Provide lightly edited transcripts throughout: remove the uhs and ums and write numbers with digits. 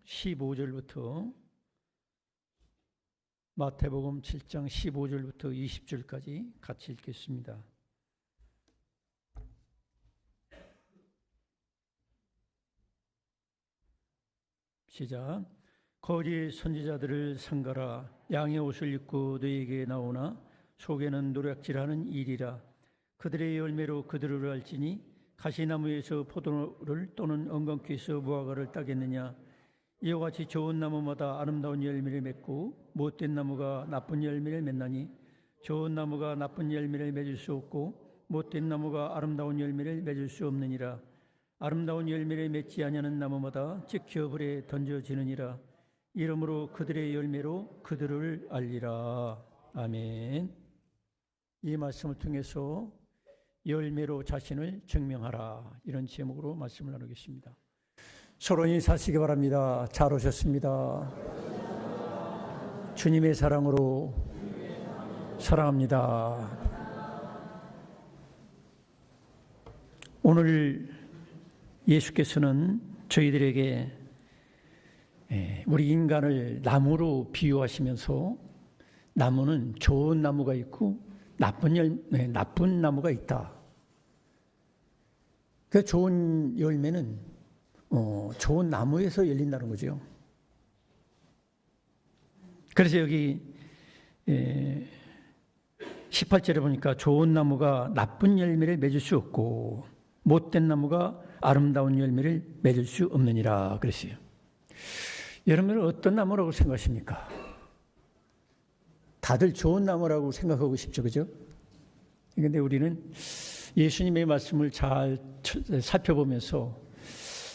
15절부터 마태복음 7장 15절부터 20절까지 같이 읽겠습니다. 시작. 거짓 선지자들을 삼가라. 양의 옷을 입고 너희에게 나오나 속에는 노략질하는 일이라. 그들의 열매로 그들을 알지니 가시나무에서 포도를 또는 엉겅퀴에서 무화과를 따겠느냐. 이와 같이 좋은 나무마다 아름다운 열매를 맺고 못된 나무가 나쁜 열매를 맺나니 좋은 나무가 나쁜 열매를 맺을 수 없고 못된 나무가 아름다운 열매를 맺을 수 없느니라. 아름다운 열매를 맺지 아니하는 나무마다 찍혀 불에 던져지느니라. 이러므로 그들의 열매로 그들을 알리라. 아멘. 이 말씀을 통해서 열매로 자신을 증명하라, 이런 제목으로 말씀을 나누겠습니다. 서로 인사하시기 바랍니다. 잘 오셨습니다. 주님의 사랑으로 사랑합니다. 오늘 예수께서는 저희들에게 우리 인간을 나무로 비유하시면서 나무는 좋은 나무가 있고 나쁜 나무가 있다. 그 좋은 열매는 좋은 나무에서 열린다는 거죠. 그래서 여기 18절에 보니까 좋은 나무가 나쁜 열매를 맺을 수 없고 못된 나무가 아름다운 열매를 맺을 수 없느니라 그랬어요. 여러분은 어떤 나무라고 생각하십니까? 다들 좋은 나무라고 생각하고 싶죠, 그죠? 그런데 우리는 예수님의 말씀을 잘 살펴보면서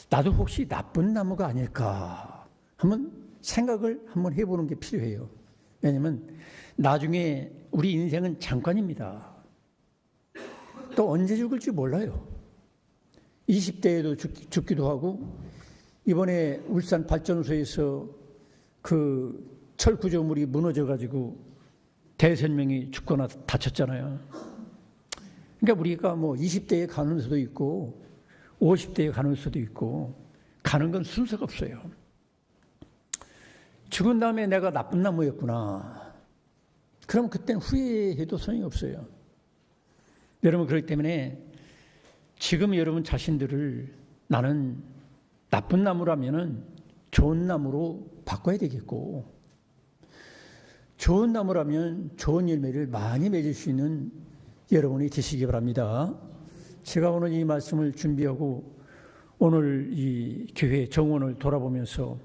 나도 혹시 나쁜 나무가 아닐까 한번 생각을 한번 해보는 게 필요해요. 왜냐하면 나중에 우리 인생은 잠깐입니다. 또 언제 죽을지 몰라요. 20대에도 죽기도 하고, 이번에 울산 발전소에서 그 철 구조물이 무너져가지고 대여섯 명이 죽거나 다쳤잖아요. 그러니까 우리가 뭐 20대에 가는 수도 있고 50대에 가는 수도 있고, 가는 건 순서가 없어요. 죽은 다음에 내가 나쁜 나무였구나, 그럼 그땐 후회해도 소용이 없어요. 여러분, 그렇기 때문에 지금 여러분 자신들을 나는 나쁜 나무라면은 좋은 나무로 바꿔야 되겠고, 좋은 나무라면 좋은 열매를 많이 맺을 수 있는 여러분이 되시기 바랍니다. 제가 오늘 이 말씀을 준비하고 오늘 이 교회 정원을 돌아보면서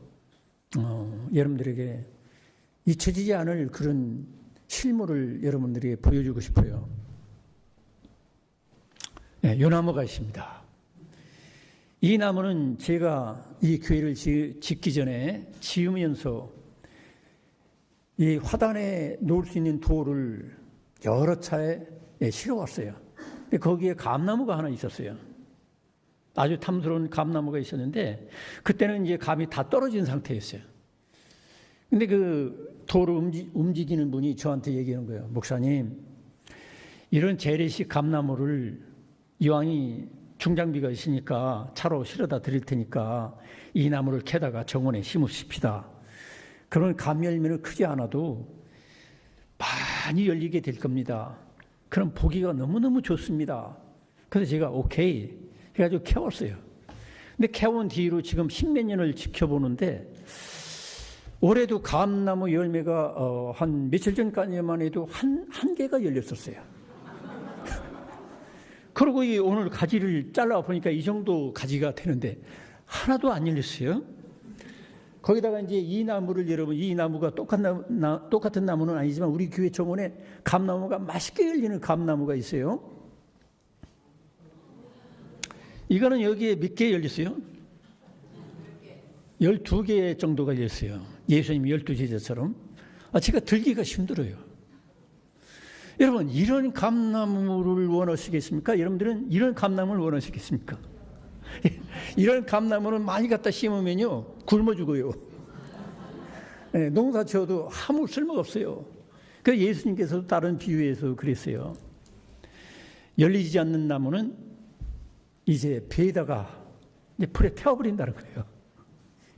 여러분들에게 잊혀지지 않을 그런 실물을 여러분들에게 보여주고 싶어요. 네, 요 나무가 있습니다. 이 나무는 제가 이 교회를 짓기 전에 지으면서 이 화단에 놓을 수 있는 돌을 여러 차례 실어왔어요. 거기에 감나무가 하나 있었어요. 아주 탐스러운 감나무가 있었는데 그때는 이제 감이 다 떨어진 상태였어요. 근데 그 돌을 움직이는 분이 저한테 얘기하는 거예요. 목사님, 이런 재래식 감나무를 이왕이 중장비가 있으니까 차로 실어다 드릴 테니까 이 나무를 캐다가 정원에 심으십시다. 그런 감 열매는 크지 않아도 많이 열리게 될 겁니다. 그럼 보기가 너무너무 좋습니다. 그래서 제가 오케이 해가지고 캐왔어요. 근데 캐온 뒤로 지금 10몇 년을 지켜보는데 올해도 감나무 열매가 한 며칠 전까지만 해도 한 개가 열렸었어요. 그리고 오늘 가지를 잘라 보니까 이 정도 가지가 되는데 하나도 안 열렸어요. 거기다가 이제 이 나무를, 여러분, 이 나무가 똑같은 나무는 아니지만 우리 교회 정원에 감나무가 맛있게 열리는 감나무가 있어요. 이거는 여기에 몇 개 열렸어요? 12개 정도가 열렸어요. 예수님 12제자처럼. 제가 들기가 힘들어요. 여러분, 이런 감나무를 원하시겠습니까? 여러분들은 이런 감나무를 원하시겠습니까? 이런 감나무는 많이 갖다 심으면요 굶어 죽어요. 네, 농사 지어도 아무 쓸모가 없어요. 그래서 예수님께서도 다른 비유에서 그랬어요. 열리지 않는 나무는 이제 배에다가 이제 불에 태워버린다는 거예요.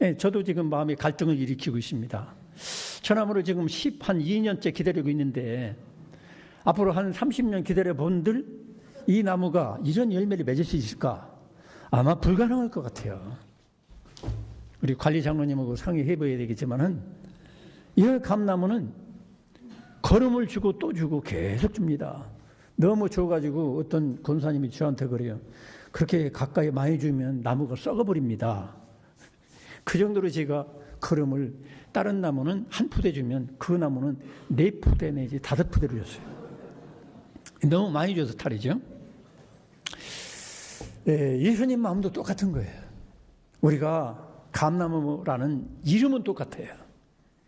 예, 저도 지금 마음에 갈등을 일으키고 있습니다. 저나무를 지금 2년째 기다리고 있는데 앞으로 한 30년 기다려본들 이 나무가 이런 열매를 맺을 수 있을까? 아마 불가능할 것 같아요. 우리 관리 장로님하고 상의해봐야 되겠지만은 이 감나무는 걸음을 주고 또 주고 계속 줍니다. 너무 줘가지고 어떤 권사님이 저한테 그래요. 그렇게 가까이 많이 주면 나무가 썩어버립니다. 그 정도로 제가 걸음을 다른 나무는 한 푸대 주면 그 나무는 4푸대 내지 5푸대를 줬어요. 너무 많이 줘서 탈이죠. 예수님 마음도 똑같은 거예요. 우리가 감나무라는 이름은 똑같아요.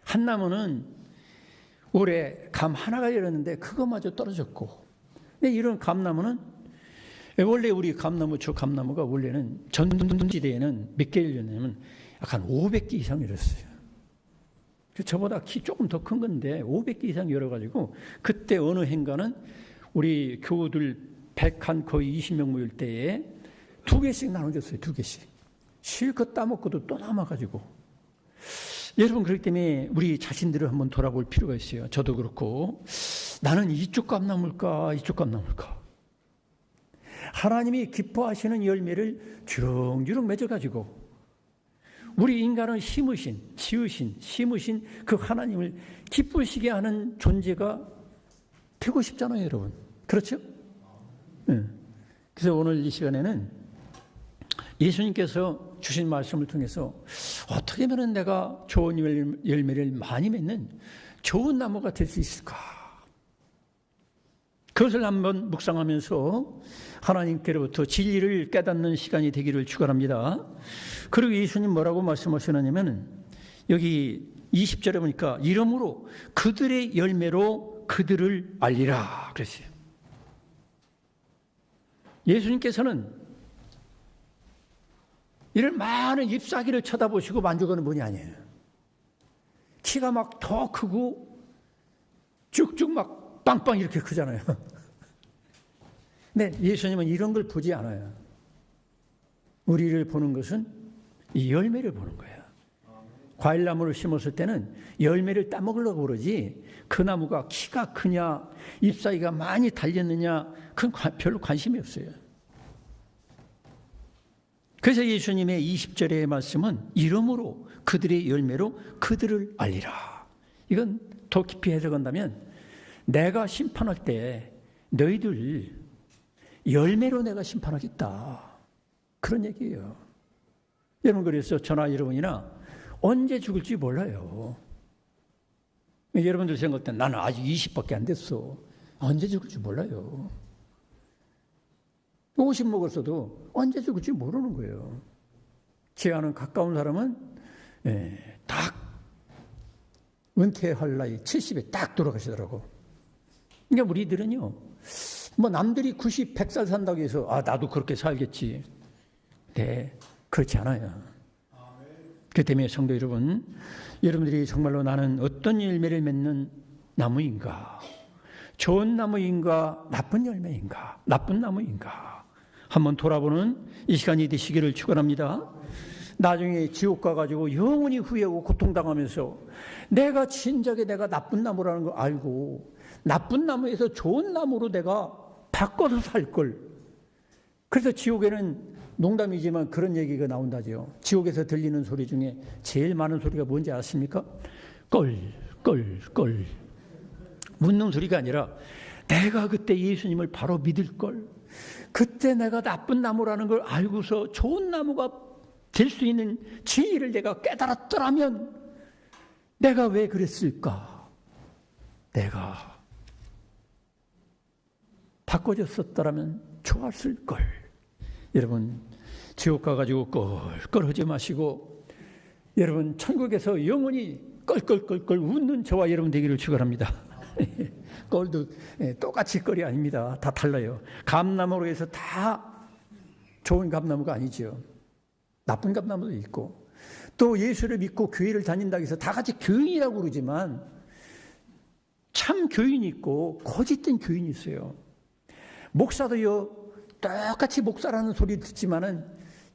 한 나무는 올해 감 하나가 열었는데 그거마저 떨어졌고, 근데 이런 감나무는 원래 우리 감나무, 저 감나무가 원래는 전지대에는 몇 개 열렸냐면 약간 500개 이상 열었어요. 저보다 키 조금 더 큰 건데 500개 이상 열어가지고 그때 어느 행간은 우리 교우들 100한 거의 20명 모일 때에 2개씩 나눠줬어요. 2개씩. 실컷 따먹고도 또 남아가지고. 여러분, 그렇기 때문에 우리 자신들을 한번 돌아볼 필요가 있어요. 저도 그렇고. 나는 이쪽 감나무일까, 이쪽 감나무일까. 하나님이 기뻐하시는 열매를 주렁주렁 맺어가지고 우리 인간은 심으신 그 하나님을 기쁘시게 하는 존재가 되고 싶잖아요, 여러분. 그렇죠? 네. 그래서 오늘 이 시간에는 예수님께서 주신 말씀을 통해서 어떻게 하면 내가 좋은 열매를 많이 맺는 좋은 나무가 될 수 있을까? 그것을 한번 묵상하면서 하나님께로부터 진리를 깨닫는 시간이 되기를 축원합니다. 그리고 예수님 뭐라고 말씀하시느냐면 여기 20절에 보니까 이러므로 그들의 열매로 그들을 알리라 그랬어요. 예수님께서는 이런 많은 잎사귀를 쳐다보시고 만족하는 분이 아니에요. 키가 막 더 크고 쭉쭉 막 빵빵 이렇게 크잖아요. 근데 예수님은 이런 걸 보지 않아요. 우리를 보는 것은 이 열매를 보는 거예요. 과일나무를 심었을 때는 열매를 따먹으려고 그러지 그 나무가 키가 크냐 잎사귀가 많이 달렸느냐 그건 별로 관심이 없어요. 그래서 예수님의 20절의 말씀은 이러므로 그들의 열매로 그들을 알리라. 이건 더 깊이 해석한다면 내가 심판할 때 너희들 열매로 내가 심판하겠다. 그런 얘기예요. 여러분, 그래서 저나 여러분이나 언제 죽을지 몰라요. 여러분들 생각할 때 나는 아직 20밖에 안 됐어. 언제 죽을지 몰라요. 50 먹었어도 언제 죽을지 모르는 거예요. 제 아는 가까운 사람은 딱 은퇴할 나이 70에 딱 돌아가시더라고. 그러니까 우리들은요, 뭐 남들이 90, 100살 산다고 해서 나도 그렇게 살겠지. 네, 그렇지 않아요. 그 때문에 성도 여러분, 여러분들이 정말로 나는 어떤 열매를 맺는 나무인가? 좋은 나무인가? 나쁜 열매인가? 나쁜 나무인가? 한번 돌아보는 이 시간이 되시기를 축원합니다. 나중에 지옥 가가지고 영원히 후회하고 고통당하면서 내가 진작에 내가 나쁜 나무라는 걸 알고 나쁜 나무에서 좋은 나무로 내가 바꿔서 살 걸. 그래서 지옥에는 농담이지만 그런 얘기가 나온다죠. 지옥에서 들리는 소리 중에 제일 많은 소리가 뭔지 아십니까? 껄. 묻는 소리가 아니라 내가 그때 예수님을 바로 믿을 걸. 그때 내가 나쁜 나무라는 걸 알고서 좋은 나무가 될 수 있는 진리를 내가 깨달았더라면 내가 왜 그랬을까? 내가 바꿔줬었더라면 좋았을 걸. 여러분, 지옥 가가지고 껄껄하지 마시고 여러분 천국에서 영원히 껄껄껄껄 웃는 저와 여러분 되기를 축원합니다. 껄도 똑같이 껄이 아닙니다. 다 달라요. 감나무로 해서 다 좋은 감나무가 아니죠. 나쁜 감나무도 있고 또 예수를 믿고 교회를 다닌다고 해서 다 같이 교인이라고 그러지만 참 교인이 있고 거짓된 교인이 있어요. 목사도요 똑같이 목사라는 소리 듣지만은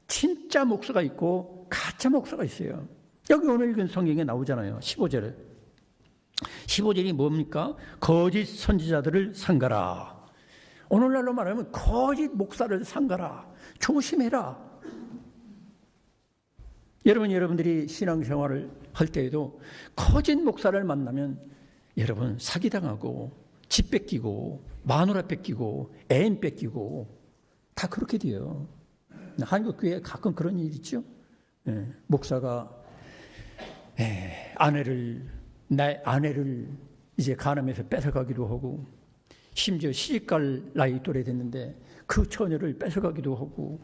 진짜 목사가 있고 가짜 목사가 있어요. 여기 오늘 읽은 성경에 나오잖아요. 15절에. 15절이 뭡니까? 거짓 선지자들을 삼가라. 오늘날로 말하면 거짓 목사를 삼가라. 조심해라. 여러분들이 신앙생활을 할 때에도 거짓 목사를 만나면 여러분 사기당하고 집 뺏기고 마누라 뺏기고 애인 뺏기고 다 그렇게 돼요. 한국 교회에 가끔 그런 일 있죠. 목사가 내 아내를 이제 간암에서 뺏어가기도 하고, 심지어 시집갈 나이 또래 됐는데 그 처녀를 뺏어가기도 하고,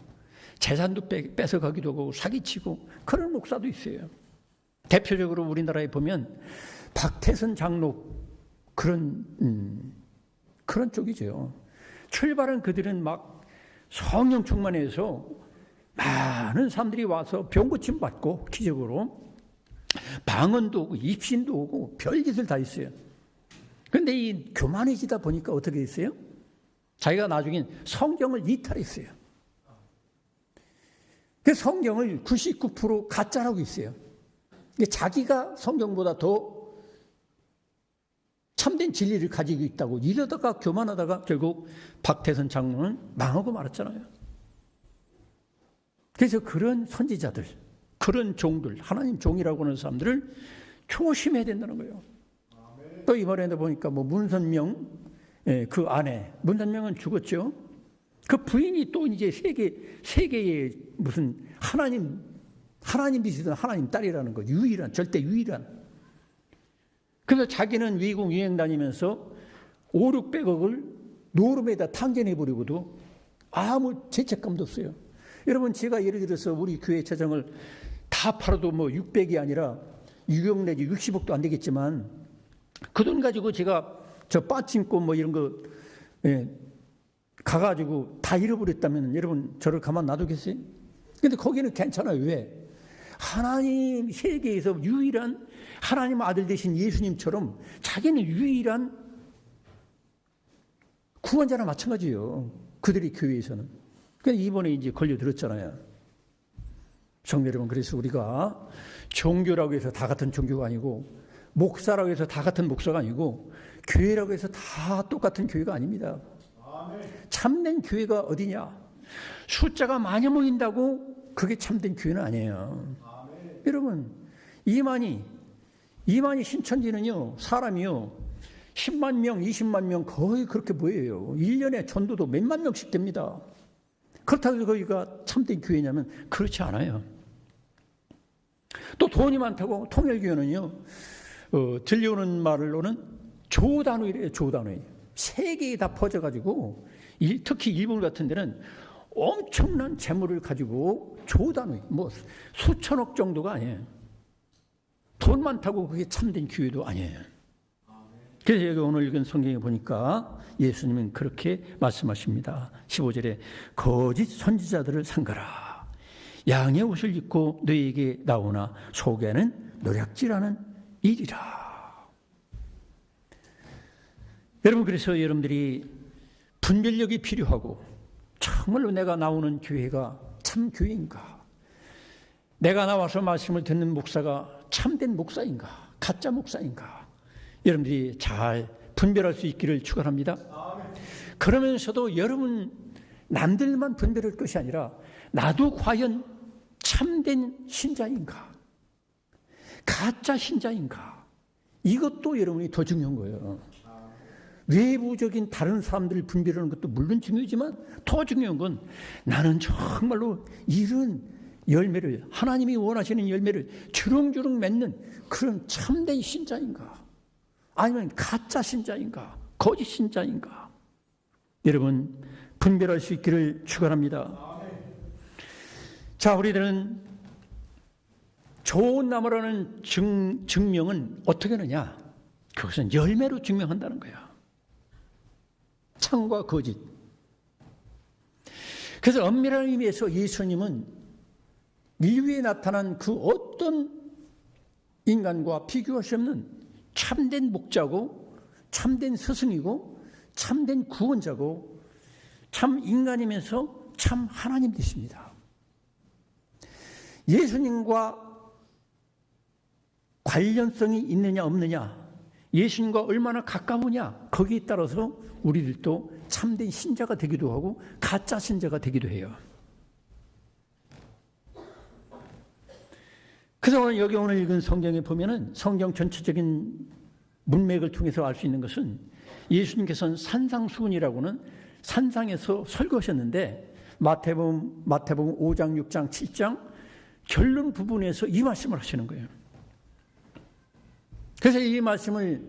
재산도 뺏어가기도 하고, 사기치고, 그런 목사도 있어요. 대표적으로 우리나라에 보면 박태선 장로 그런 쪽이죠. 출발은 그들은 막 성령 충만해서 많은 사람들이 와서 병고침 받고, 기적으로 방언도 오고 입신도 오고 별짓을 다 있어요. 그런데 이 교만해지다 보니까 어떻게 했어요? 자기가 나중엔 성경을 이탈했어요. 그 성경을 99% 가짜라고 있어요. 자기가 성경보다 더 참된 진리를 가지고 있다고 이러다가 교만하다가 결국 박태선 장로는 망하고 말았잖아요. 그래서 그런 선지자들, 그런 종들, 하나님 종이라고 하는 사람들을 조심해야 된다는 거예요. 또 이번에도 보니까 문선명, 그 아내, 문선명은 죽었죠. 그 부인이 또 이제 세계의 무슨 하나님이시던 하나님 딸이라는 거, 절대 유일한. 그래서 자기는 외국 유행 다니면서 500~600억을 노름에다 탕진해버리고도 아무 죄책감도 없어요. 여러분, 제가 예를 들어서 우리 교회 재정을 다 팔아도 600이 아니라 6억 내지 60억도 안 되겠지만, 그 돈 가지고 제가 저 빠친코 이런 거 가가지고 다 잃어버렸다면 여러분 저를 가만 놔두겠어요? 근데 거기는 괜찮아요. 왜? 하나님 세계에서 유일한 하나님 아들 되신 예수님처럼 자기는 유일한 구원자나 마찬가지예요. 그들이 교회에서는. 그러니까 이번에 이제 걸려들었잖아요. 성도 여러분, 그래서 우리가 종교라고 해서 다 같은 종교가 아니고, 목사라고 해서 다 같은 목사가 아니고, 교회라고 해서 다 똑같은 교회가 아닙니다. 참된 교회가 어디냐? 숫자가 많이 모인다고 그게 참된 교회는 아니에요. 여러분, 이만희 신천지는요, 사람이요 10만 명, 20만 명 거의 그렇게 모여요. 1년에 전도도 몇만 명씩 됩니다. 그렇다고 해서 거기가 참된 교회냐면 그렇지 않아요. 또 돈이 많다고 통일교회는요, 들려오는 말로는 조단위래요. 조단위. 세계에 다 퍼져가지고, 특히 일본 같은 데는 엄청난 재물을 가지고 조단위, 수천억 정도가 아니에요. 돈 많다고 그게 참된 교회도 아니에요. 그래서 여기 오늘 읽은 성경에 보니까 예수님은 그렇게 말씀하십니다. 15절에 거짓 선지자들을 삼가라. 양의 옷을 입고 너에게 나오나 속에는 노략질하는 일이라. 여러분, 그래서 여러분들이 분별력이 필요하고, 정말로 내가 나오는 교회가 참 교회인가? 내가 나와서 말씀을 듣는 목사가 참된 목사인가? 가짜 목사인가? 여러분들이 잘 분별할 수 있기를 축원합니다. 그러면서도 여러분 남들만 분별할 것이 아니라 나도 과연 참된 신자인가? 가짜 신자인가? 이것도 여러분이 더 중요한 거예요. 외부적인 다른 사람들을 분별하는 것도 물론 중요하지만 더 중요한 건 나는 정말로 이런 열매를, 하나님이 원하시는 열매를 주렁주렁 맺는 그런 참된 신자인가? 아니면 가짜 신자인가? 거짓 신자인가? 여러분 분별할 수 있기를 축원합니다. 자, 우리들은 좋은 나무라는 증명은 어떻게 하느냐? 그것은 열매로 증명한다는 거야. 참과 거짓. 그래서 엄밀한 의미에서 예수님은 인류에 나타난 그 어떤 인간과 비교할 수 없는 참된 목자고, 참된 스승이고, 참된 구원자고, 참 인간이면서 참 하나님 되십니다. 예수님과 관련성이 있느냐 없느냐, 예수님과 얼마나 가까우냐, 거기에 따라서 우리들도 참된 신자가 되기도 하고 가짜 신자가 되기도 해요. 그래서 여기 오늘 읽은 성경에 보면은 성경 전체적인 문맥을 통해서 알 수 있는 것은 예수님께서는 산상수훈이라고는 산상에서 설교하셨는데 마태복음 5장, 6장, 7장 결론 부분에서 이 말씀을 하시는 거예요. 그래서 이 말씀을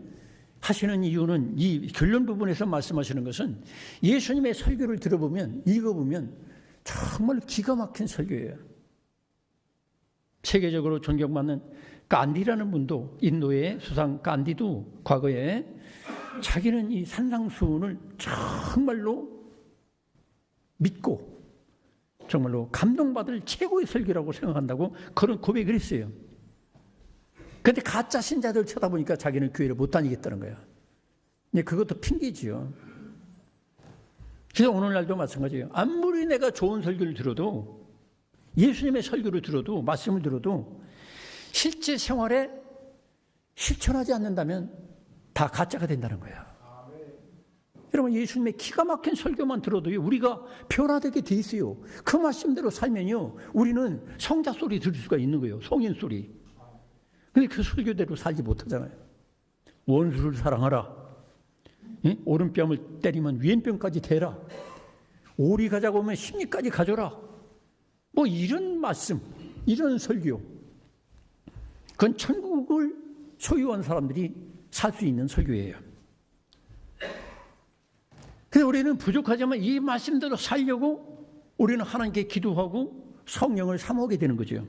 하시는 이유는, 이 결론 부분에서 말씀하시는 것은 예수님의 설교를 들어보면, 읽어보면 정말 기가 막힌 설교예요. 세계적으로 존경받는 간디라는 분도, 인도의 수상 간디도 과거에 자기는 이 산상수훈을 정말로 믿고 정말로 감동받을 최고의 설교라고 생각한다고 그런 고백을 했어요. 그런데 가짜 신자들 쳐다보니까 자기는 교회를 못 다니겠다는 거야. 그것도 핑계지요. 그래서 오늘날도 마찬가지예요. 아무리 내가 좋은 설교를 들어도, 예수님의 설교를 들어도, 말씀을 들어도 실제 생활에 실천하지 않는다면 다 가짜가 된다는 거야. 여러분, 예수님의 기가 막힌 설교만 들어도 우리가 변화되게 돼 있어요. 그 말씀대로 살면요, 우리는 성자 소리 들을 수가 있는 거예요. 성인 소리. 근데 그 설교대로 살지 못하잖아요. 원수를 사랑하라. 오른뺨을 때리면 왼뺨까지 대라. 오리 가자고 하면 십리까지 가져라. 뭐 이런 말씀, 이런 설교. 그건 천국을 소유한 사람들이 살 수 있는 설교예요. 그래서 우리는 부족하지만 이 말씀대로 살려고 우리는 하나님께 기도하고 성령을 사모하게 되는 거죠.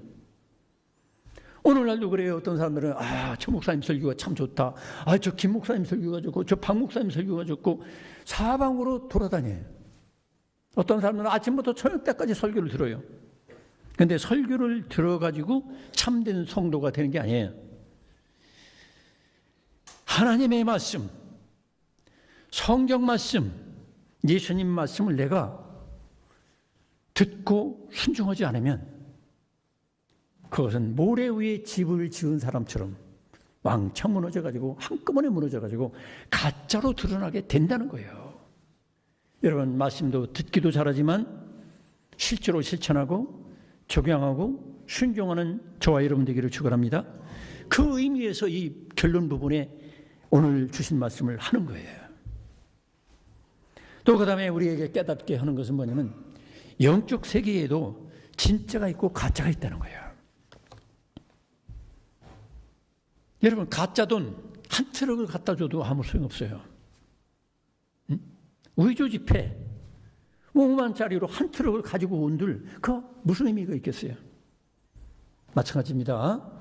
오늘날도 그래요. 어떤 사람들은 저 목사님 설교가 참 좋다. 저 김 목사님 설교가 좋고 저 박 목사님 설교가 좋고 사방으로 돌아다녀요. 어떤 사람들은 아침부터 저녁 때까지 설교를 들어요. 그런데 설교를 들어가지고 참된 성도가 되는 게 아니에요. 하나님의 말씀, 성경 말씀, 예수님 말씀을 내가 듣고 순종하지 않으면 그것은 모래 위에 집을 지은 사람처럼 왕창 무너져가지고 한꺼번에 무너져가지고 가짜로 드러나게 된다는 거예요. 여러분, 말씀도 듣기도 잘하지만 실제로 실천하고 적용하고 순종하는 저와 여러분 되기를 축원합니다. 그 의미에서 이 결론 부분에 오늘 주신 말씀을 하는 거예요. 또 그 다음에 우리에게 깨닫게 하는 것은 뭐냐면 영적 세계에도 진짜가 있고 가짜가 있다는 거예요. 여러분, 가짜 돈 한 트럭을 갖다 줘도 아무 소용없어요. 의조 지폐 5만짜리로 한 트럭을 가지고 온들 그 무슨 의미가 있겠어요? 마찬가지입니다.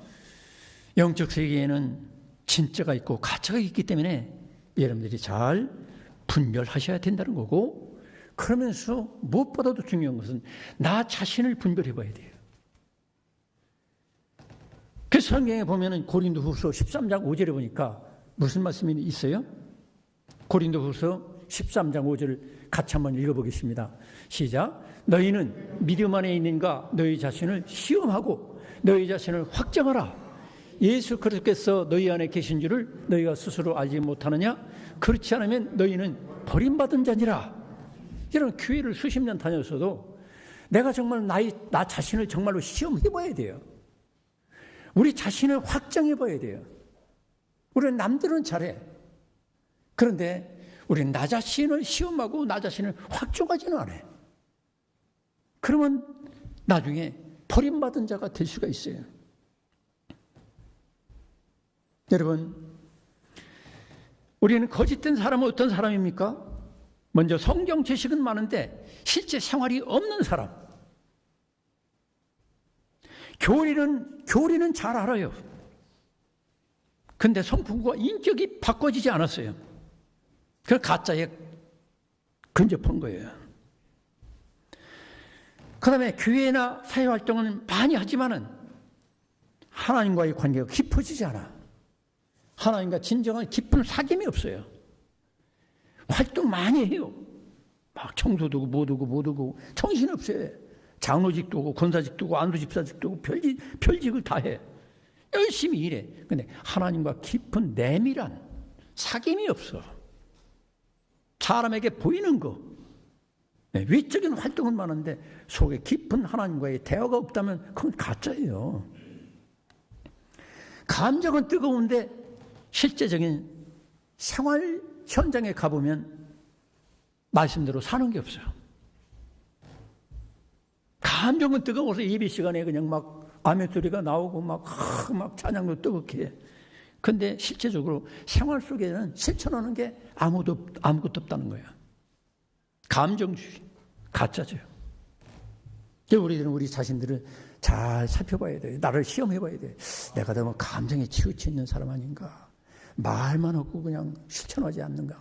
영적 세계에는 진짜가 있고 가짜가 있기 때문에 여러분들이 잘 분별하셔야 된다는 거고, 그러면서 무엇보다도 중요한 것은 나 자신을 분별해 봐야 돼요. 그 성경에 보면은 고린도후서 13장 5절에 보니까 무슨 말씀이 있어요? 고린도후서 13장 5절을 같이 한번 읽어보겠습니다. 시작. 너희는 믿음 안에 있는가 너희 자신을 시험하고 너희 자신을 확정하라. 예수 그리스도께서 너희 안에 계신 줄을 너희가 스스로 알지 못하느냐? 그렇지 않으면 너희는 버림받은 자니라. 이런 교회를 수십 년 다녔어도 내가 정말 나 자신을 정말로 시험해 봐야 돼요. 우리 자신을 확정해 봐야 돼요. 우리는 남들은 잘해. 그런데 우리는 나 자신을 시험하고 나 자신을 확정하지는 않아요. 그러면 나중에 버림받은 자가 될 수가 있어요. 여러분, 우리는 거짓된 사람은 어떤 사람입니까? 먼저 성경 지식은 많은데 실제 생활이 없는 사람. 교리는 잘 알아요. 근데 성품과 인격이 바꿔지지 않았어요. 그래서 가짜에 근접한 거예요. 그 다음에 교회나 사회활동은 많이 하지만은 하나님과의 관계가 깊어지지 않아. 하나님과 진정한 깊은 사귐이 없어요. 활동 많이 해요. 막 청소도 하고 못 오고 정신없어요. 장로직도 오고 권사직도 오고 안수집사직도 오고 별직을 다 해. 열심히 일해. 근데 하나님과 깊은 내밀한 사귐이 없어. 사람에게 보이는 거, 외적인 활동은 많은데 속에 깊은 하나님과의 대화가 없다면 그건 가짜예요. 감정은 뜨거운데 실제적인 생활 현장에 가보면 말씀대로 사는 게 없어요. 감정은 뜨거워서 예배 시간에 그냥 막 아멘 소리가 나오고 막 찬양도 뜨겁게 해. 근데 실제적으로 생활 속에는 실천하는 게 아무것도 없다는 거예요. 감정주의, 가짜죠. 우리들은 우리 자신들을 잘 살펴봐야 돼요. 나를 시험해봐야 돼요. 내가 너무 감정에 치우쳐 있는 사람 아닌가? 말만 하고 그냥 실천하지 않는가?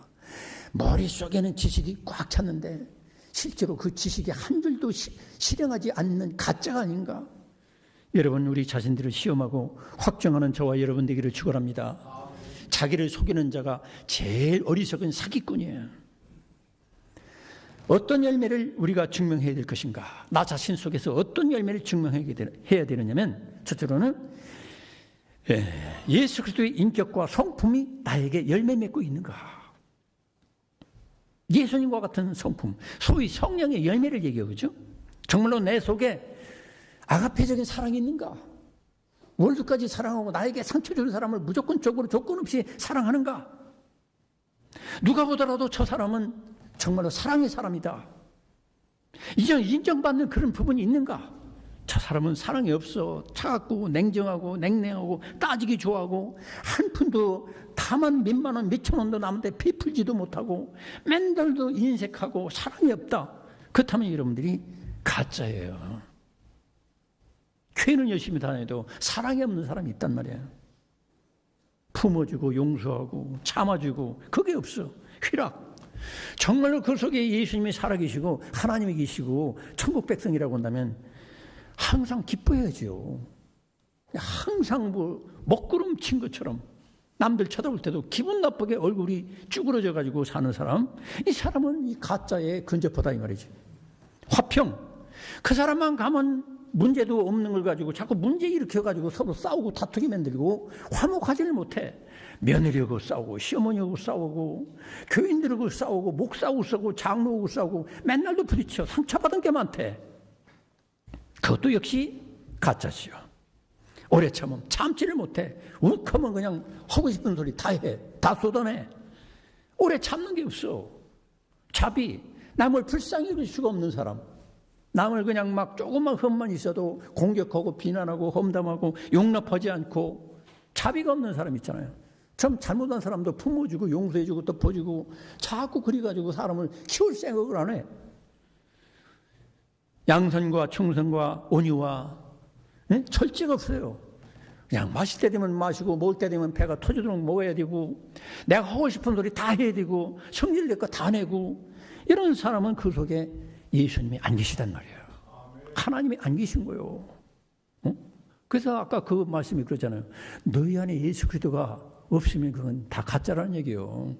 머릿속에는 지식이 꽉 찼는데 실제로 그 지식이 한 줄도 실행하지 않는 가짜가 아닌가? 여러분, 우리 자신들을 시험하고 확정하는 저와 여러분 되기를 축원합니다. 자기를 속이는 자가 제일 어리석은 사기꾼이에요. 어떤 열매를 우리가 증명해야 될 것인가? 나 자신 속에서 어떤 열매를 증명해야 되느냐면 첫째로는 예수 그리스도의 인격과 성품이 나에게 열매 맺고 있는가? 예수님과 같은 성품, 소위 성령의 열매를 얘기해요. 그죠? 정말로 내 속에 아가페적인 사랑이 있는가? 월드까지 사랑하고 나에게 상처 주는 사람을 무조건적으로 조건 없이 사랑하는가? 누가 보더라도 저 사람은 정말로 사랑의 사람이다. 인정받는 그런 부분이 있는가? 저 사람은 사랑이 없어. 차갑고 냉정하고 냉랭하고 따지기 좋아하고 한 푼도 다만 몇만 원 몇천 원도 남한테 베풀지도 못하고 맨날도 인색하고 사랑이 없다. 그렇다면 여러분들이 가짜예요. 교회는 열심히 다녀도 사랑이 없는 사람이 있단 말이에요. 품어주고 용서하고 참아주고 그게 없어. 휘락. 정말로 그 속에 예수님이 살아계시고 하나님이 계시고 천국 백성이라고 한다면 항상 기뻐해야죠. 항상 먹구름 친 것처럼 남들 쳐다볼 때도 기분 나쁘게 얼굴이 쭈그러져 가지고 사는 사람, 이 사람은 이 가짜에 근접하다 이 말이지. 화평. 그 사람만 가면 문제도 없는 걸 가지고 자꾸 문제 일으켜가지고 서로 싸우고 다투게 만들고 화목하지를 못해. 며느리하고 싸우고 시어머니하고 싸우고 교인들하고 싸우고 목사하고 싸우고 장로하고 싸우고 맨날도 부딪혀. 상처받은 게 많대. 그것도 역시 가짜지요. 오래 참으면 참지를 못해. 욱하면 그냥 하고 싶은 소리 다 해. 다 쏟아내. 오래 참는 게 없어. 자비. 남을 불쌍히 여길 수가 없는 사람. 남을 그냥 막 조금만 흠만 있어도 공격하고 비난하고 험담하고 용납하지 않고 자비가 없는 사람 있잖아요. 좀 잘못한 사람도 품어주고 용서해주고 덮어주고 자꾸 그래가지고 사람을 키울 생각을 안 해. 양선과 충성과 온유와 철저가 없어요. 그냥 마실 때 되면 마시고 먹을 때 되면 배가 터지도록 먹어야 되고 내가 하고 싶은 소리 다 해야 되고 성질 낼 거 다 내고 이런 사람은 그 속에 예수님이 안 계시단 말이에요. 하나님이 안 계신 거예요. 그래서 아까 그 말씀이 그러잖아요. 너희 안에 예수 그리스도가 없으면 그건 다 가짜라는 얘기예요.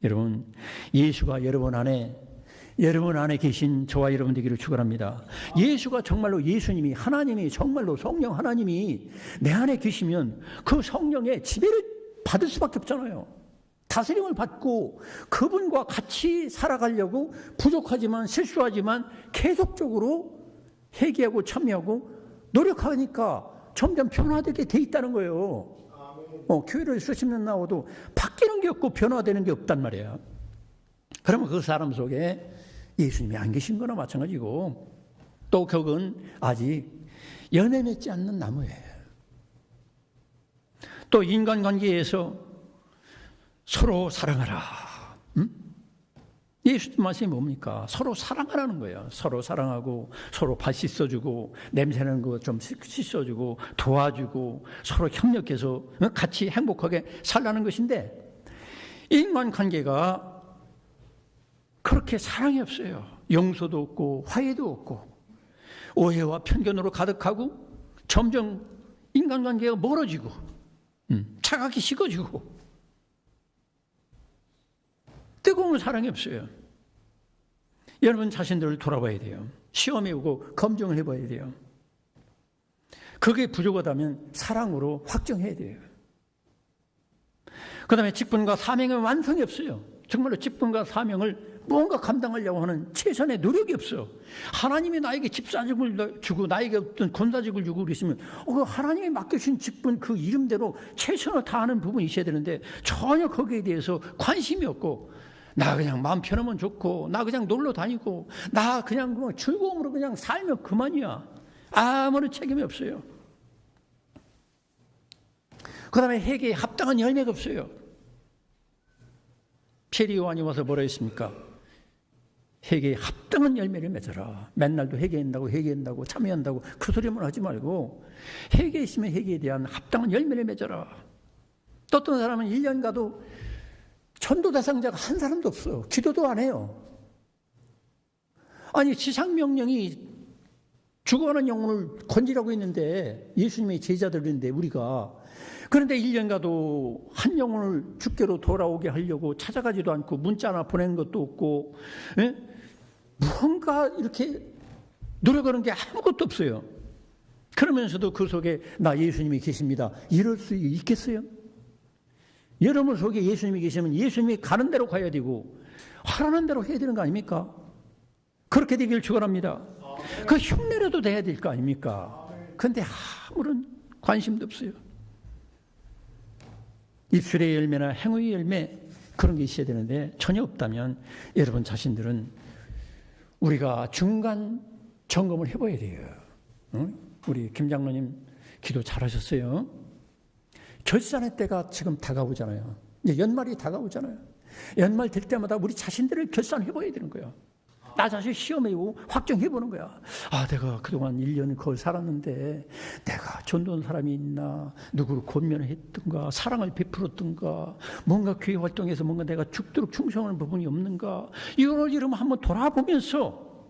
여러분, 예수가 여러분 안에 계신 저와 여러분 되기를 축원합니다. 예수가 정말로 예수님이 하나님이 정말로 성령 하나님이 내 안에 계시면 그 성령의 지배를 받을 수밖에 없잖아요. 다스림을 받고 그분과 같이 살아가려고 부족하지만 실수하지만 계속적으로 회개하고 참여하고 노력하니까 점점 변화되게 돼 있다는 거예요. 교회를 수십 년 나와도 바뀌는 게 없고 변화되는 게 없단 말이에요. 그러면 그 사람 속에 예수님이 안 계신 거나 마찬가지고 또 그건 아직 열매 맺지 않는 나무예요. 또 인간관계에서 서로 사랑하라. 예수님 말씀이 뭡니까? 서로 사랑하라는 거예요. 서로 사랑하고 서로 발 씻어주고 냄새나는 거 좀 씻어주고 도와주고 서로 협력해서 같이 행복하게 살라는 것인데 인간관계가 그렇게 사랑이 없어요. 용서도 없고 화해도 없고 오해와 편견으로 가득하고 점점 인간관계가 멀어지고 차갑게 식어지고 뜨거운 사랑이 없어요. 여러분 자신들을 돌아봐야 돼요. 시험해 오고 검증을 해봐야 돼요. 그게 부족하다면 사랑으로 확정해야 돼요. 그 다음에 직분과 사명의 완성이 없어요. 정말로 직분과 사명을 뭔가 감당하려고 하는 최선의 노력이 없어. 하나님이 나에게 집사직을 주고 나에게 어떤 권사직을 주고 그러시면 하나님이 맡겨주신 직분 그 이름대로 최선을 다하는 부분이 있어야 되는데 전혀 거기에 대해서 관심이 없고 나 그냥 마음 편하면 좋고 나 그냥 놀러 다니고 나 그냥 뭐 즐거움으로 그냥 살면 그만이야. 아무런 책임이 없어요. 그 다음에 회개에 합당한 열매가 없어요. 피에르 요한이 와서 뭐라 했습니까? 회개에 합당한 열매를 맺어라. 맨날도 회개한다고 참여한다고 그 소리만 하지 말고 회개에 있으면 회개에 대한 합당한 열매를 맺어라. 또 어떤 사람은 1년 가도 전도 대상자가 한 사람도 없어요. 기도도 안 해요. 아니 지상명령이 죽어가는 영혼을 건지라고 했는데 예수님의 제자들인데 우리가 그런데 1년 가도 한 영혼을 주께로 돌아오게 하려고 찾아가지도 않고 문자 하나 보낸 것도 없고 뭔가 이렇게 노력하는 게 아무것도 없어요. 그러면서도 그 속에 나 예수님이 계십니다. 이럴 수 있겠어요? 여러분 속에 예수님이 계시면 예수님이 가는 대로 가야 되고 하라는 대로 해야 되는 거 아닙니까? 그렇게 되길 축원합니다. 그 흉내라도 돼야 될 거 아닙니까? 그런데 아무런 관심도 없어요. 입술의 열매나 행위의 열매 그런 게 있어야 되는데 전혀 없다면 여러분 자신들은 우리가 중간 점검을 해봐야 돼요. 응? 우리 김 장로님 기도 잘하셨어요. 결산의 때가 지금 다가오잖아요. 이제 연말이 다가오잖아요. 연말 될 때마다 우리 자신들을 결산해봐야 되는 거예요. 나 자신 시험해보고 확정해보는 거야. 내가 그동안 1년 거의 살았는데 내가 전도한 사람이 있나, 누구를 권면했던가, 사랑을 베풀었던가, 뭔가 교회 활동에서 뭔가 내가 죽도록 충성하는 부분이 없는가, 이런 한번 돌아보면서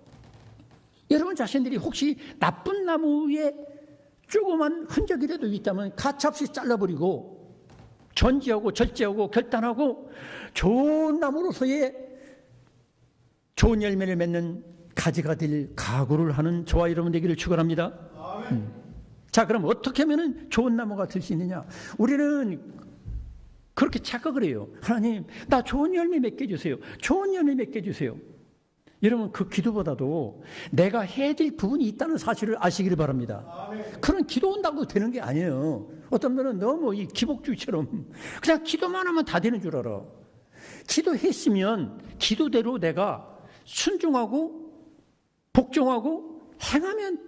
여러분 자신들이 혹시 나쁜 나무에 조그만 흔적이라도 있다면 가차없이 잘라버리고 전지하고 절제하고 결단하고 좋은 나무로서의 좋은 열매를 맺는 가지가 될 각오를 하는 저와 여러분 되기를 축원합니다. 자, 그럼 어떻게 하면 좋은 나무가 될 수 있느냐? 우리는 그렇게 착각을 해요. 하나님, 나 좋은 열매 맺게 해주세요. 좋은 열매 맺게 해주세요. 여러분 그 기도보다도 내가 해야 될 부분이 있다는 사실을 아시기를 바랍니다. 그런 기도 온다고 되는 게 아니에요. 어떤 분은 너무 이 기복주의처럼 그냥 기도만 하면 다 되는 줄 알아. 기도했으면 기도대로 내가 순종하고 복종하고 행하면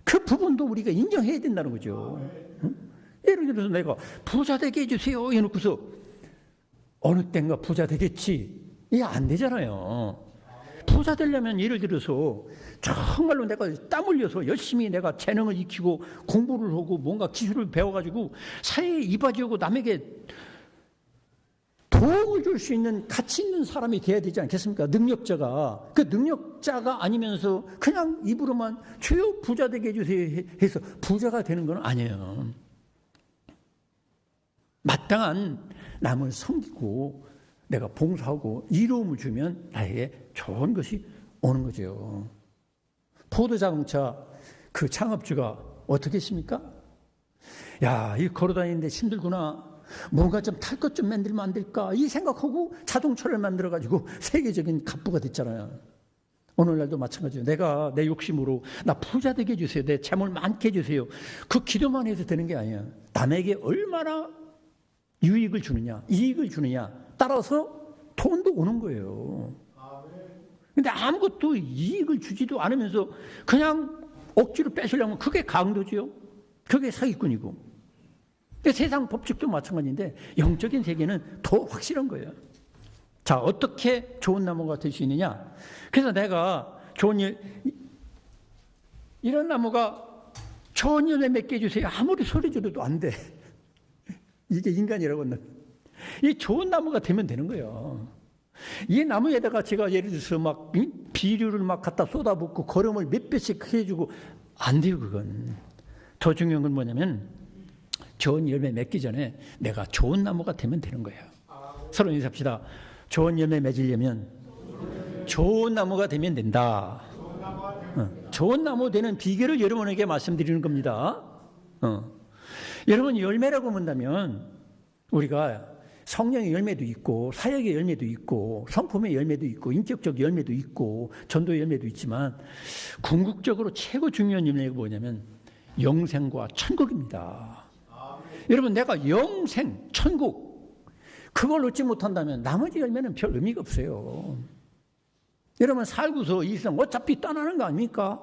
그 부분도 우리가 인정해야 된다는 거죠. 응? 예를 들어서 내가 부자 되게 해주세요 해놓고서 어느 땐가 부자 되겠지, 이게 안 되잖아요. 부자 되려면 예를 들어서 정말로 내가 땀 흘려서 열심히 내가 재능을 익히고 공부를 하고 뭔가 기술을 배워가지고 사회에 이바지하고 남에게 도움을 줄 수 있는 가치 있는 사람이 돼야 되지 않겠습니까? 능력자가. 그 능력자가 아니면서 그냥 입으로만 주여 부자 되게 해주세요 해서 부자가 되는 건 아니에요. 마땅한 남을 섬기고 내가 봉사하고 이로움을 주면 나에게 좋은 것이 오는 거죠. 포도자동차 그 창업주가 어떻게 했습니까? 야, 이 걸어다니는데 힘들구나. 뭔가 좀 탈 것 좀 만들면 안 될까? 이 생각하고 자동차를 만들어가지고 세계적인 갑부가 됐잖아요. 오늘날도 마찬가지예요. 내가 내 욕심으로 나 부자 되게 해주세요. 내 재물 많게 해주세요. 그 기도만 해서 되는 게 아니야. 남에게 얼마나 유익을 주느냐, 이익을 주느냐 따라서 돈도 오는 거예요. 근데 아무것도 이익을 주지도 않으면서 그냥 억지로 뺏으려면 그게 강도지요. 그게 사기꾼이고. 세상 법칙도 마찬가지인데 영적인 세계는 더 확실한 거예요. 자, 어떻게 좋은 나무가 될 수 있느냐? 그래서 내가 이런 나무가 좋은 열매 맺게 해주세요. 아무리 소리 지르도 안 돼. 이게 인간이라고 한다. 이 좋은 나무가 되면 되는 거예요. 이 나무에다가 제가 예를 들어서 막 비료를 막 갖다 쏟아붓고 거름을 몇 배씩 해주고 안 돼요. 그건. 더 중요한 건 뭐냐면 좋은 열매 맺기 전에 내가 좋은 나무가 되면 되는 거예요. 서로 인사합시다. 좋은 열매 맺으려면 좋은 나무가 되면 된다. 좋은 나무 되는 비결을 여러분에게 말씀드리는 겁니다. 여러분, 열매라고 본다면 우리가 성령의 열매도 있고 사역의 열매도 있고 성품의 열매도 있고 인격적 열매도 있고 전도의 열매도 있지만 궁극적으로 최고 중요한 열매가 뭐냐면 영생과 천국입니다. 여러분, 내가 영생, 천국 그걸 얻지 못한다면 나머지 열매는 별 의미가 없어요. 여러분, 살고서 이 세상 어차피 떠나는 거 아닙니까?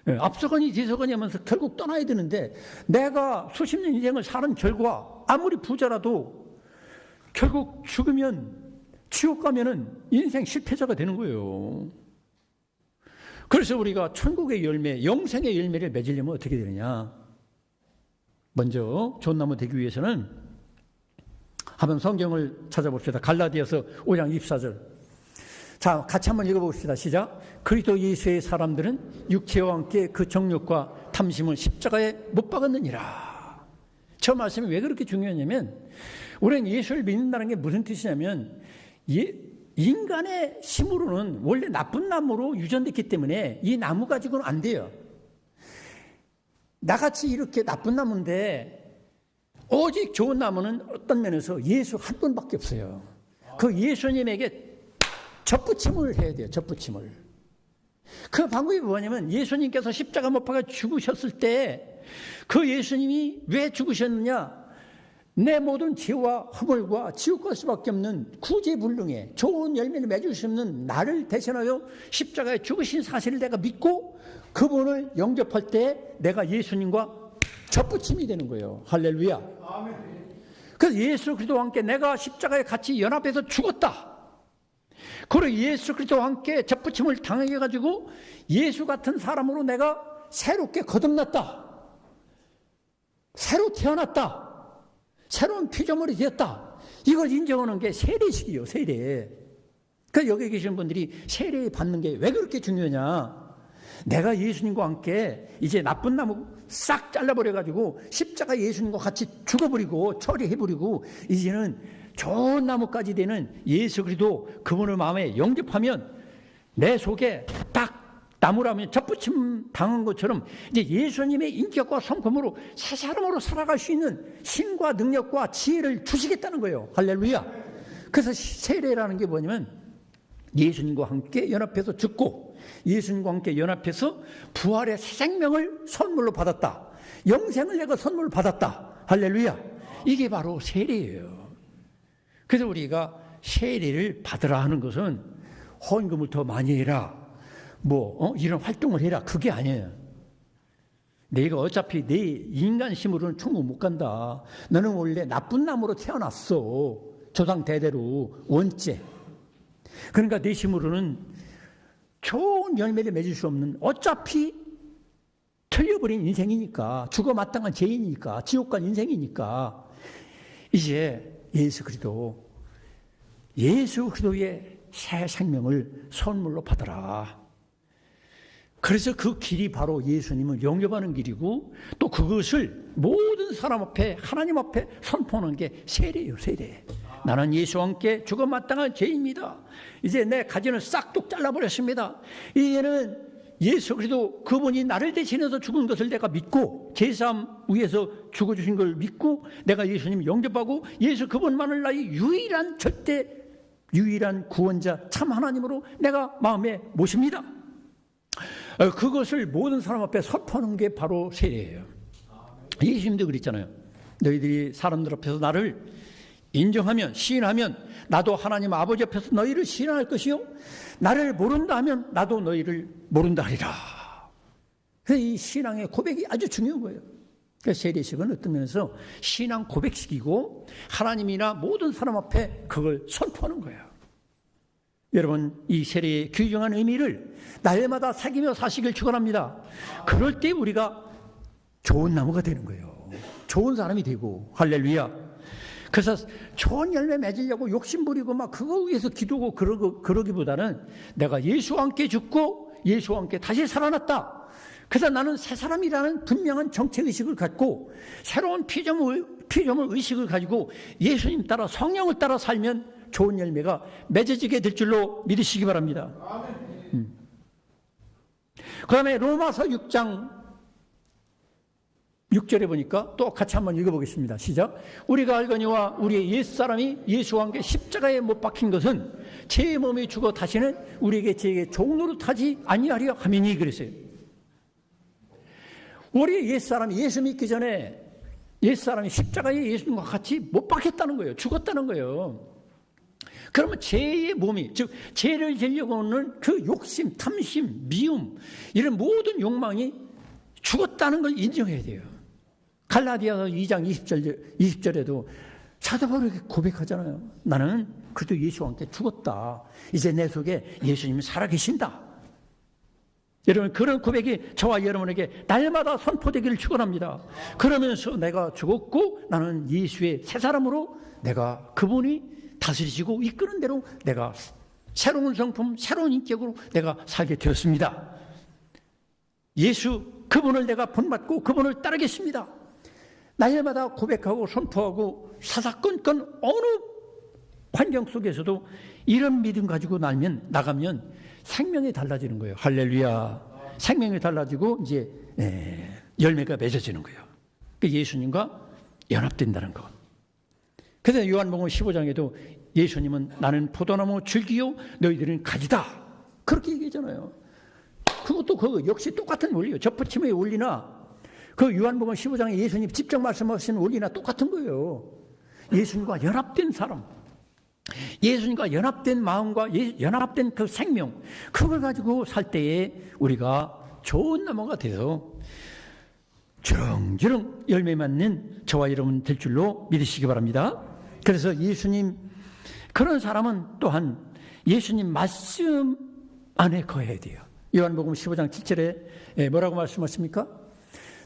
앞서거니 뒤서거니 하면서 결국 떠나야 되는데 내가 수십 년 인생을 사는 결과 아무리 부자라도 결국 죽으면 지옥 가면은 인생 실패자가 되는 거예요. 그래서 우리가 천국의 열매, 영생의 열매를 맺으려면 어떻게 되느냐? 먼저 좋은 나무 되기 위해서는 한번 성경을 찾아봅시다. 갈라디아서 5장 24절. 자, 같이 한번 읽어봅시다. 시작. 그리스도 예수의 사람들은 육체와 함께 그 정욕과 탐심을 십자가에 못 박았느니라. 저 말씀이 왜 그렇게 중요하냐면 우리는 예수를 믿는다는 게 무슨 뜻이냐면 인간의 힘으로는 원래 나쁜 나무로 유전됐기 때문에 이 나무 가지고는 안 돼요. 나같이 이렇게 나쁜 나무인데 오직 좋은 나무는 어떤 면에서 예수 한 분밖에 없어요. 그 예수님에게 접붙임을 해야 돼요. 접붙임을. 그 방법이 뭐냐면 예수님께서 십자가 못 박아 죽으셨을 때 그 예수님이 왜 죽으셨느냐? 내 모든 죄와 허물과 지옥 갈 수밖에 없는 구제불능에 좋은 열매를 맺을 수 없는 나를 대신하여 십자가에 죽으신 사실을 내가 믿고 그분을 영접할 때 내가 예수님과 접붙임이 되는 거예요. 할렐루야. 그래서 예수 그리스도와 함께 내가 십자가에 같이 연합해서 죽었다. 그리고 예수 그리스도와 함께 접붙임을 당해가지고 예수 같은 사람으로 내가 새롭게 거듭났다. 새로 태어났다. 새로운 피조물이 되었다. 이걸 인정하는 게 세례식이에요. 세례. 그러니까 여기 계신 분들이 세례 받는 게 왜 그렇게 중요하냐? 내가 예수님과 함께 이제 나쁜 나무 싹 잘라버려가지고 십자가 예수님과 같이 죽어버리고 처리해버리고 이제는 좋은 나무까지 되는 예수 그리스도 그분을 마음에 영접하면 내 속에 딱 나무라면 접붙임 당한 것처럼 이제 예수님의 인격과 성품으로 새 사람으로 살아갈 수 있는 힘과 능력과 지혜를 주시겠다는 거예요. 할렐루야. 그래서 세례라는 게 뭐냐면 예수님과 함께 연합해서 죽고 예수님과 함께 연합해서 부활의 새 생명을 선물로 받았다. 영생을 내가 선물로 받았다. 할렐루야. 이게 바로 세례예요. 그래서 우리가 세례를 받으라 하는 것은 헌금을 더 많이 해라. 이런 활동을 해라. 그게 아니에요. 내가 어차피 내 인간 힘으로는 충분 못 간다. 너는 원래 나쁜 나무로 태어났어. 조상 대대로 원죄. 그러니까 내 힘으로는 좋은 열매를 맺을 수 없는 어차피 틀려버린 인생이니까 죽어 마땅한 죄이니까 지옥 간 인생이니까 이제 예수 그리스도의 새 생명을 선물로 받아라. 그래서 그 길이 바로 예수님을 영접하는 길이고 또 그것을 모든 사람 앞에 하나님 앞에 선포하는 게 세례예요. 세례. 나는 예수와 함께 죽어 마땅한 죄입니다. 이제 내 가지는 싹둑 잘라버렸습니다. 이제는 예수 그리스도 그분이 나를 대신해서 죽은 것을 내가 믿고 제사함 위에서 죽어주신 걸 믿고 내가 예수님 영접하고 예수 그분만을 나의 유일한 구원자 참 하나님으로 내가 마음에 모십니다. 그것을 모든 사람 앞에 선포하는 게 바로 세례예요. 예수님도 그랬잖아요. 너희들이 사람들 앞에서 나를 인정하면 시인하면 나도 하나님 아버지 앞에서 너희를 시인할 것이요 나를 모른다 하면 나도 너희를 모른다 하리라. 그래서 이 신앙의 고백이 아주 중요한 거예요. 그래서 세례식은 어떤 면에서 신앙 고백식이고 하나님이나 모든 사람 앞에 그걸 선포하는 거예요. 여러분, 이 세례의 귀중한 의미를 날마다 사귀며 사시길 축원합니다. 그럴 때 우리가 좋은 나무가 되는 거예요. 좋은 사람이 되고. 할렐루야. 그래서 좋은 열매 맺으려고 욕심부리고 막 그거 위해서 기도고 그러기보다는 내가 예수와 함께 죽고 예수와 함께 다시 살아났다. 그래서 나는 새 사람이라는 분명한 정체의식을 갖고 새로운 피조물 의식을 가지고 예수님 따라 성령을 따라 살면 좋은 열매가 맺어지게 될 줄로 믿으시기 바랍니다. 그 다음에 로마서 6장 6절에 보니까 또 같이 한번 읽어보겠습니다. 시작. 우리가 알거니와 우리의 옛사람이 예수와 함께 십자가에 못 박힌 것은 제 몸이 죽어 다시는 우리에게 제게 종노릇하지 아니하려 함이니 그랬어요. 우리의 옛사람이 예수 믿기 전에 옛사람이 십자가에 예수님과 같이 못 박혔다는 거예요. 죽었다는 거예요. 그러면 죄의 몸이, 즉 죄를 지려고 하는 그 욕심, 탐심, 미움 이런 모든 욕망이 죽었다는 걸 인정해야 돼요. 갈라디아서 2장 20절에도 사도 바울이 고백하잖아요. 나는 그도 예수와 함께 죽었다. 이제 내 속에 예수님이 살아계신다. 여러분, 그런 고백이 저와 여러분에게 날마다 선포되기를 축원합니다. 그러면서 내가 죽었고 나는 예수의 새 사람으로 내가 그분이 다스리시고 이끄는 대로 내가 새로운 성품, 새로운 인격으로 내가 살게 되었습니다. 예수 그분을 내가 본받고 그분을 따르겠습니다. 날마다 고백하고 선포하고 사사건건 어느 환경 속에서도 이런 믿음 가지고 나가면 생명이 달라지는 거예요. 할렐루야. 생명이 달라지고 이제 열매가 맺어지는 거예요. 예수님과 연합된다는 것. 그래서 요한복음 15장에도 예수님은 나는 포도나무 줄기요 너희들은 가지다. 그렇게 얘기하잖아요. 그것도 그 역시 똑같은 원리예요. 접붙임의 원리나 그 요한복음 15장에 예수님 직접 말씀하신 원리나 똑같은 거예요. 예수님과 연합된 사람, 예수님과 연합된 마음과 연합된 그 생명, 그걸 가지고 살 때에 우리가 좋은 나무가 돼서 주렁주렁 열매 맺는 저와 여러분 될 줄로 믿으시기 바랍니다. 그래서 예수님, 그런 사람은 또한 예수님 말씀 안에 거해야 돼요. 요한복음 15장 7절에 뭐라고 말씀하십니까?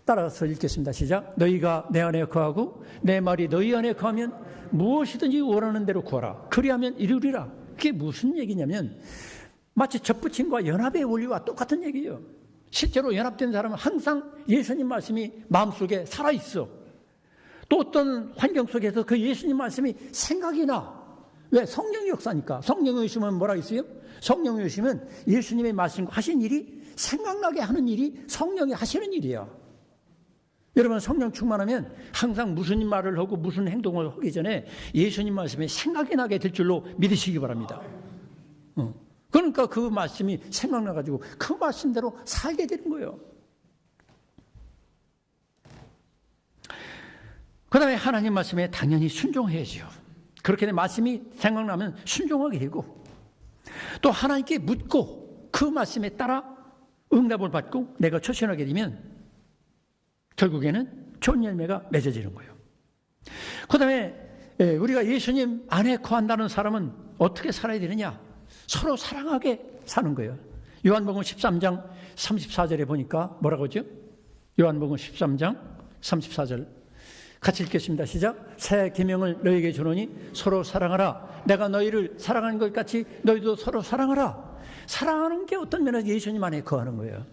따라서 읽겠습니다. 시작. 너희가 내 안에 거하고 내 말이 너희 안에 거하면 무엇이든지 원하는 대로 구하라. 그리하면 이루리라. 그게 무슨 얘기냐면 마치 접붙임과 연합의 원리와 똑같은 얘기예요. 실제로 연합된 사람은 항상 예수님 말씀이 마음속에 살아있어. 또 어떤 환경 속에서 그 예수님 말씀이 생각이 나. 왜? 성령의 역사니까. 성령의 오시면 뭐라 했어요? 성령의 오시면 예수님의 말씀과 하신 일이 생각나게 하는 일이 성령이 하시는 일이야. 여러분, 성령 충만하면 항상 무슨 말을 하고 무슨 행동을 하기 전에 예수님 말씀이 생각이 나게 될 줄로 믿으시기 바랍니다. 그러니까 그 말씀이 생각나가지고 그 말씀대로 살게 되는 거예요. 그 다음에 하나님 말씀에 당연히 순종해야죠. 그렇게 말씀이 생각나면 순종하게 되고 또 하나님께 묻고 그 말씀에 따라 응답을 받고 내가 처신하게 되면 결국에는 좋은 열매가 맺어지는 거예요. 그 다음에 우리가 예수님 안에 거한다는 사람은 어떻게 살아야 되느냐? 서로 사랑하게 사는 거예요. 요한복음 13장 34절에 보니까 뭐라고 하죠? 요한복음 13장 34절 같이 읽겠습니다. 시작. 새 계명을 너희에게 주노니 서로 사랑하라. 내가 너희를 사랑한 것 같이 너희도 서로 사랑하라. 사랑하는 게 어떤 면에서 예수님 안에 거하는 거예요.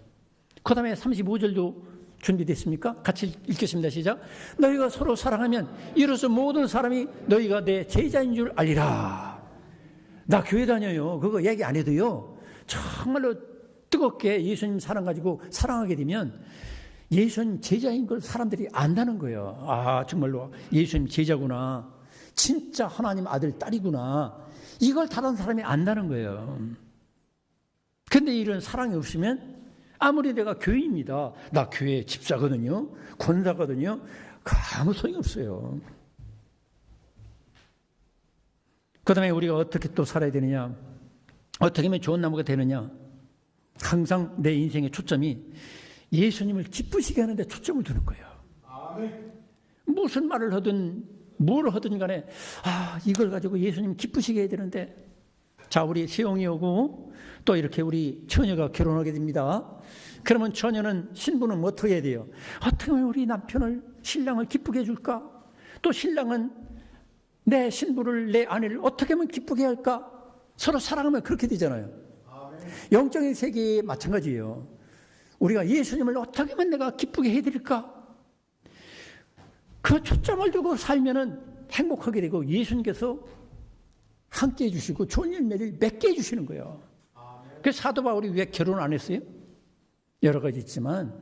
그 다음에 35절도 준비됐습니까? 같이 읽겠습니다. 시작. 너희가 서로 사랑하면 이로써 모든 사람이 너희가 내 제자인 줄 알리라. 나 교회 다녀요. 그거 얘기 안 해도요. 정말로 뜨겁게 예수님 사랑 가지고 사랑하게 되면 예수님 제자인 걸 사람들이 안다는 거예요. 아, 정말로 예수님 제자구나. 진짜 하나님 아들, 딸이구나. 이걸 다른 사람이 안다는 거예요. 근데 이런 사랑이 없으면 아무리 내가 교인입니다. 나 교회 집사거든요. 권사거든요. 아무 소용이 없어요. 그 다음에 우리가 어떻게 또 살아야 되느냐? 어떻게 하면 좋은 나무가 되느냐? 항상 내 인생의 초점이 예수님을 기쁘시게 하는 데 초점을 두는 거예요. 아멘. 무슨 말을 하든 뭘 하든 간에 이걸 가지고 예수님 기쁘시게 해야 되는데 자, 우리 세영이 오고 또 이렇게 우리 처녀가 결혼하게 됩니다. 그러면 처녀는 신부는 어떻게 해야 돼요? 어떻게 하면 우리 남편을 신랑을 기쁘게 해줄까? 또 신랑은 내 신부를 내 아내를 어떻게 하면 기쁘게 할까? 서로 사랑하면 그렇게 되잖아요. 아멘. 영적인 세계에 마찬가지예요. 우리가 예수님을 어떻게 하면 내가 기쁘게 해드릴까? 그 초점을 두고 살면은 행복하게 되고 예수님께서 함께 해주시고 좋은 열매를 맺게 해주시는 거예요. 그래서 사도 바울이 왜 결혼 안 했어요? 여러 가지 있지만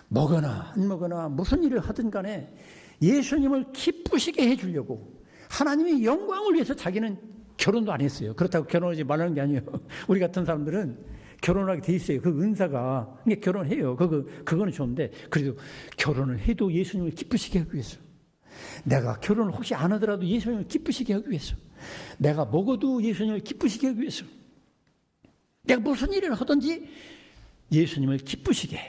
먹거나 안 먹거나 무슨 일을 하든 간에 예수님을 기쁘시게 해주려고 하나님의 영광을 위해서 자기는 결혼도 안 했어요. 그렇다고 결혼하지 말라는 게 아니에요. 우리 같은 사람들은 결혼하게 돼 있어요. 그 은사가. 그러니까 결혼해요. 그거는 좋은데 그래도 결혼을 해도 예수님을 기쁘시게 하기 위해서, 내가 결혼을 혹시 안 하더라도 예수님을 기쁘시게 하기 위해서, 내가 먹어도 예수님을 기쁘시게 하기 위해서, 내가 무슨 일을 하든지 예수님을 기쁘시게,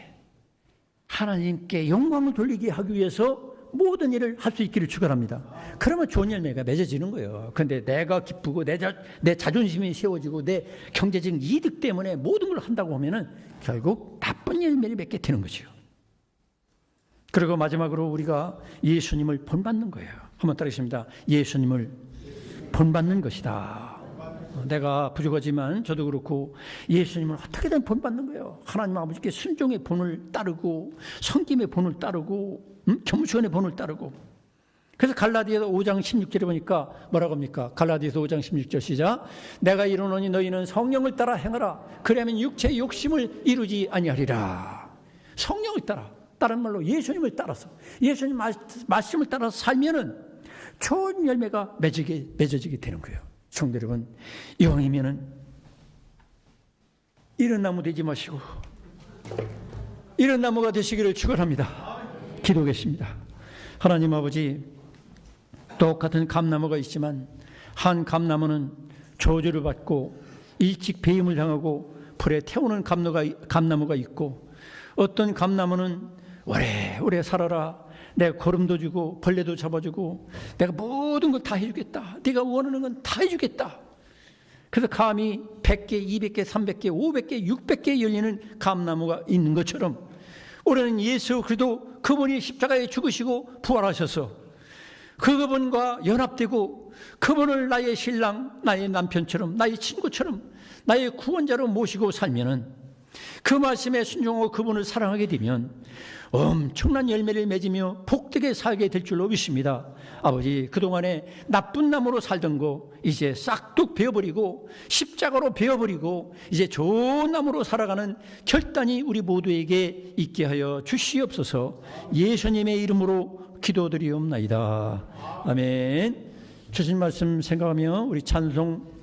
하나님께 영광을 돌리게 하기 위해서 모든 일을 할 수 있기를 축원합니다. 그러면 좋은 열매가 맺어지는 거예요. 그런데 내가 기쁘고 내 자존심이 세워지고 내 경제적 이득 때문에 모든 걸 한다고 하면은 결국 나쁜 열매를 맺게 되는 거죠. 그리고 마지막으로 우리가 예수님을 본받는 거예요. 한번 따르겠습니다. 예수님을 본받는 것이다. 내가 부족하지만 저도 그렇고 예수님을 어떻게든 본받는 거예요. 하나님 아버지께 순종의 본을 따르고 섬김의 본을 따르고 겸손의 본을 따르고. 그래서 갈라디아서 5장 16절에 보니까 뭐라고 합니까? 갈라디아서 5장 16절 시작. 내가 이르노니 너희는 성령을 따라 행하라. 그러면 육체의 욕심을 이루지 아니하리라. 성령을 따라. 다른 말로 예수님을 따라서, 예수님 말씀을 따라서 살면은 좋은 열매가 맺어지게 되는 거예요. 성도 여러분, 이왕이면은 이런 나무 되지 마시고 이런 나무가 되시기를 축원합니다. 기도하겠습니다. 하나님 아버지, 똑같은 감나무가 있지만 한 감나무는 저주를 받고 일찍 배임을 당하고 불에 태우는 감나무가 있고, 어떤 감나무는 오래오래 살아라, 내가 거름도 주고 벌레도 잡아주고 내가 모든 걸 다 해주겠다, 네가 원하는 건 다 해주겠다. 그래서 감이 100개, 200개, 300개, 500개, 600개 열리는 감나무가 있는 것처럼 우리는 예수 그리스도 그분이 십자가에 죽으시고 부활하셔서 그분과 연합되고 그분을 나의 신랑, 나의 남편처럼, 나의 친구처럼, 나의 구원자로 모시고 살면은, 그 말씀에 순종하고 그분을 사랑하게 되면 엄청난 열매를 맺으며 복되게 살게 될 줄로 믿습니다. 아버지, 그동안에 나쁜 나무로 살던 거 이제 싹둑 베어버리고 십자가로 베어버리고 이제 좋은 나무로 살아가는 결단이 우리 모두에게 있게 하여 주시옵소서. 예수님의 이름으로 기도드리옵나이다. 아멘. 주신 말씀 생각하며 우리 찬송